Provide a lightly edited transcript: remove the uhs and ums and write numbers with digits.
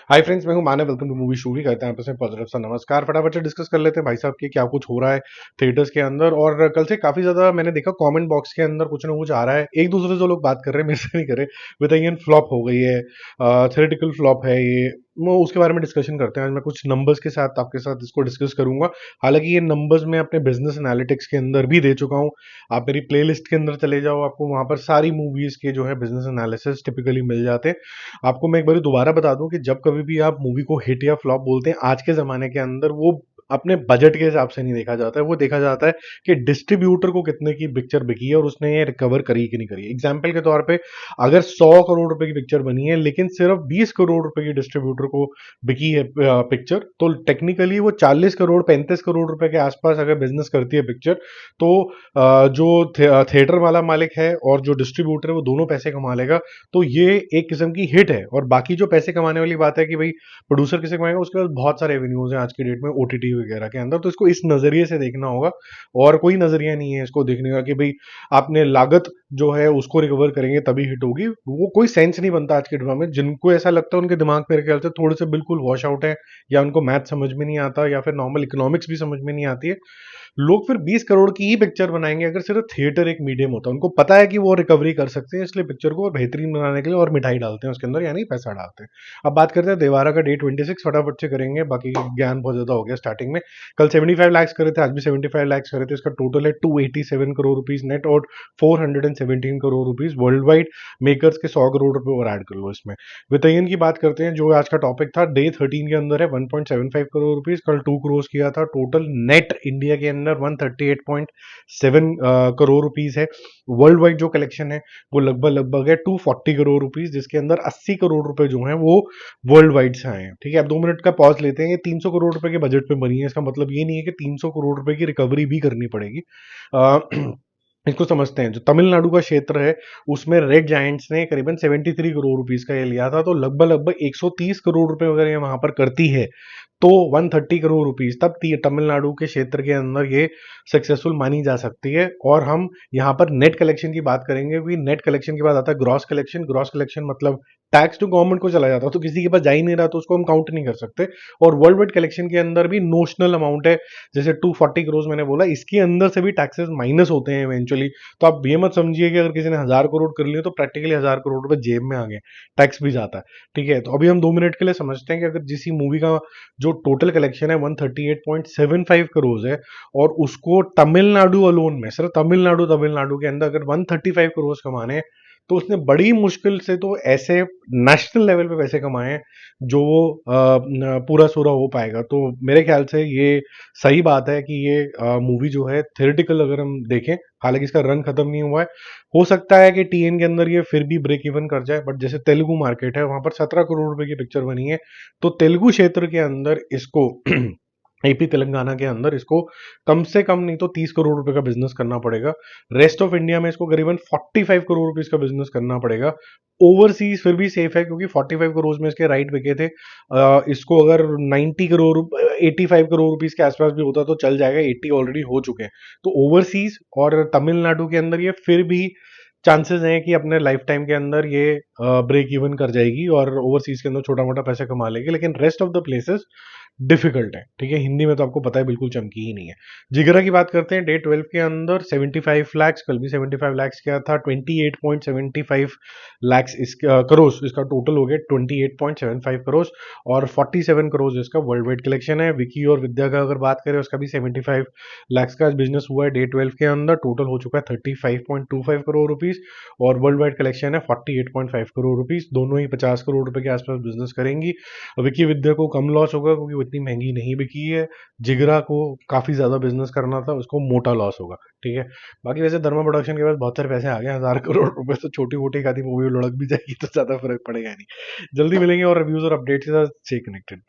हाय friends, मैं हूं Manav. Welcome to movie शूवी। करते हैं आपसे पॉजिटिव सा नमस्कार। फटाफट से डिस्कस कर लेते हैं भाई साहब कि क्या कुछ हो रहा है थिएटर्स के अंदर। और कल से काफी ज्यादा मैंने देखा कमेंट बॉक्स के अंदर कुछ ना कुछ आ रहा है। एक दूसरे से जो लोग बात कर रहे हैं मेरे से नहीं कर रहे। बताइए, फ्लॉप हो गई है, थिएटिकल फ्लॉप है ये। वो उसके बारे में डिस्कशन करते हैं। आज मैं कुछ नंबर्स के साथ आपके साथ इसको डिस्कस करूंगा। हालांकि ये नंबर्स मैं अपने बिजनेस एनालिटिक्स के अंदर भी दे चुका हूं। आप मेरी प्लेलिस्ट के अंदर चले जाओ, आपको वहां पर सारी मूवीज के जो है बिजनेस एनालिसिस टिपिकली मिल जाते हैं। आपको मैं एक बार दोबारा बता दूं कि जब कभी भी आप मूवी को हिट या फ्लॉप बोलते हैं आज के जमाने के अंदर, वो अपने बजट के हिसाब से नहीं देखा जाता है। वो देखा जाता है कि डिस्ट्रीब्यूटर को कितने की पिक्चर बिकी है और उसने ये रिकवर करी कि नहीं करी। एग्जाम्पल के तौर पे, अगर 100 करोड़ रुपए की पिक्चर बनी है लेकिन सिर्फ 20 करोड़ रुपए की डिस्ट्रीब्यूटर को बिकी है पिक्चर, तो टेक्निकली वो 40 करोड़ 35 करोड़ रुपए के आसपास अगर बिजनेस करती है पिक्चर, तो जो थिएटर वाला मालिक है और जो डिस्ट्रीब्यूटर है वो दोनों पैसे कमा लेगा। तो ये एक किस्म की हिट है। और बाकी जो पैसे कमाने वाली बात है कि भाई प्रोड्यूसर किसे कमाएगा, उसके पास बहुत सारे एवेन्यूज हैं आज की डेट में ओटीटी वगैरह के अंदर। तो इसको इस नजरिए से देखना होगा और कोई नजरिया नहीं है इसको देखने का कि भाई आपने लागत जो है उसको रिकवर करेंगे तभी हिट होगी। वो कोई सेंस नहीं बनता आज के ड्रामा में। जिनको ऐसा लगता है उनके दिमाग मेरे ख्याल से थोड़े से बिल्कुल वॉश आउट है, या उनको मैथ समझ में नहीं आता, या फिर नॉर्मल इकोनॉमिक्स भी समझ में नहीं आती है। लोग फिर 20 करोड़ की ही पिक्चर बनाएंगे अगर सिर्फ थिएटर एक मीडियम होता। उनको पता है कि वो रिकवरी कर सकते हैं, इसलिए पिक्चर को और बेहतरीन बनाने के लिए और मिठाई डालते हैं उसके अंदर, यानी पैसा डालते हैं। अब बात करते हैं देवारा का डे 26। फटाफट से करेंगे, बाकी ज्ञान बहुत ज्यादा हो गया स्टार्टिंग में। कल 75 लाख करे थे, आज भी 75 लाख करे थे। इसका टोटल है 287 करोड़ रुपीज नेट और 417 crore rupees world wide. Makers के 100 करोड़ रुपए और ऐड कर लो इसमें। वितयन की बात करते हैं जो आज का टॉपिक था, डे 13 के अंदर है 1.75 करोड़ रुपीज। कल 2 करोड़ किया था टोटल नेट इंडिया के अंदर। 138.7 करोड़ रुपीज है। वर्ल्ड वाइड जो कलेक्शन है वो लगभग लगभग है 240 करोड़ रुपीज, जिसके अंदर 80 करोड़ रुपए जो है वो वर्ल्ड वाइड से आए हैं। ठीक है, अब 2 मिनट का पॉज लेते हैं। ये 300 करोड़ रुपए के बजट पे बनी है, इसका मतलब ये नहीं है कि 300 करोड़ रुपए की रिकवरी भी करनी पड़ेगी। इसको समझते हैं। जो तमिलनाडु का क्षेत्र है उसमें रेड जायंट्स ने करीबन 73 करोड़ रुपीस का ये लिया था। तो लगभग लगभग 130 करोड़ रुपए अगर ये वहां पर करती है तो 130 करोड़ रुपीस तब तमिलनाडु के क्षेत्र के अंदर ये सक्सेसफुल मानी जा सकती है। और हम यहाँ पर नेट कलेक्शन की बात करेंगे, क्योंकि नेट कलेक्शन के बाद आता है ग्रॉस कलेक्शन। ग्रॉस कलेक्शन मतलब टैक्स तो गवर्नमेंट को चला जाता है, तो किसी के पास जा ही नहीं रहा तो उसको हम काउंट नहीं कर सकते। और वर्ल्ड वाइड कलेक्शन के अंदर भी नोशनल अमाउंट है, जैसे 240 करोड़ मैंने बोला, इसके अंदर से भी टैक्सेस माइनस होते हैं इवेंचुअली। तो आप ये मत समझिए कि अगर किसी ने 1000 करोड़ कर लिए तो प्रैक्टिकली 1000 करोड़ रुपए जेब में आ गए, टैक्स भी जाता है। ठीक है, तो अभी हम 2 मिनट के लिए समझते हैं कि अगर जिस मूवी का जो टोटल कलेक्शन है 138.75 करोड़ है, और उसको तमिलनाडु अलोन में, सिर्फ तमिलनाडु तमिलनाडु के अंदर अगर 135 करोड़ कमाने हैं, तो उसने बड़ी मुश्किल से तो ऐसे नेशनल लेवल पे पैसे कमाए हैं जो वो पूरा सूरा हो पाएगा। तो मेरे ख्याल से ये सही बात है कि ये मूवी जो है थ्योरेटिकल अगर हम देखें, हालांकि इसका रन खत्म नहीं हुआ है, हो सकता है कि टीएन के अंदर ये फिर भी ब्रेक इवन कर जाए। बट जैसे तेलुगु मार्केट है वहां पर 17 करोड़ रुपए की पिक्चर बनी है, तो तेलुगु क्षेत्र के अंदर इसको एपी तेलंगाना के अंदर इसको कम से कम नहीं तो 30 करोड़ रुपए का बिजनेस करना पड़ेगा। रेस्ट ऑफ इंडिया में इसको करीबन 45 करोड़ रुपीस का बिजनेस करना पड़ेगा। ओवरसीज फिर भी सेफ है क्योंकि 45 करोड़ में इसके राइट बिके थे। इसको अगर 90 करोड़ 85 करोड़ रुपीस के आसपास भी होता तो चल जाएगा, 80 ऑलरेडी हो चुके हैं। तो ओवरसीज और तमिलनाडु के अंदर ये फिर भी चांसेस हैं कि अपने लाइफ टाइम के अंदर ये ब्रेक इवन कर जाएगी और ओवरसीज के अंदर छोटा मोटा पैसा कमा लेगी। लेकिन rest of the places difficult है। ठीक है, हिंदी में तो आपको पता है बिल्कुल चमकी ही नहीं है। जिगरा की बात करते हैं, डे 12 के अंदर 75 लाख, कल भी 75 लाख किया था। 28.75 लाख करोड़ इसका टोटल हो गया, 28.75 करोड़। और 47 करोड़ इसका वर्ल्ड वाइड कलेक्शन है। विकी और विद्या का अगर बात करें, उसका भी 75 लाख का बिजनेस हुआ है डे 12 के अंदर। टोटल हो चुका है 35.25 करोड़ रुपीज और वर्ल्ड वाइड कलेक्शन है 48.5 करोड़ रुपीज। दोनों ही 50 करोड़ रुपए के आसपास बिजनेस करेंगी। विकी विद्या को कम लॉस होगा क्योंकि वो इतनी महंगी नहीं बिकी है। जिगरा को काफी ज्यादा बिजनेस करना था, उसको मोटा लॉस होगा। ठीक है, बाकी वैसे धर्मा प्रोडक्शन के पास बहुत सारे पैसे आ गए, 1000 करोड़ रुपए तो छोटी मोटी एक आधी मूवी लुढ़क भी जाएगी तो ज्यादा फर्क पड़ेगा नहीं। जल्दी मिलेंगे और रिव्यूज और अपडेट्स के साथ। Stay connected.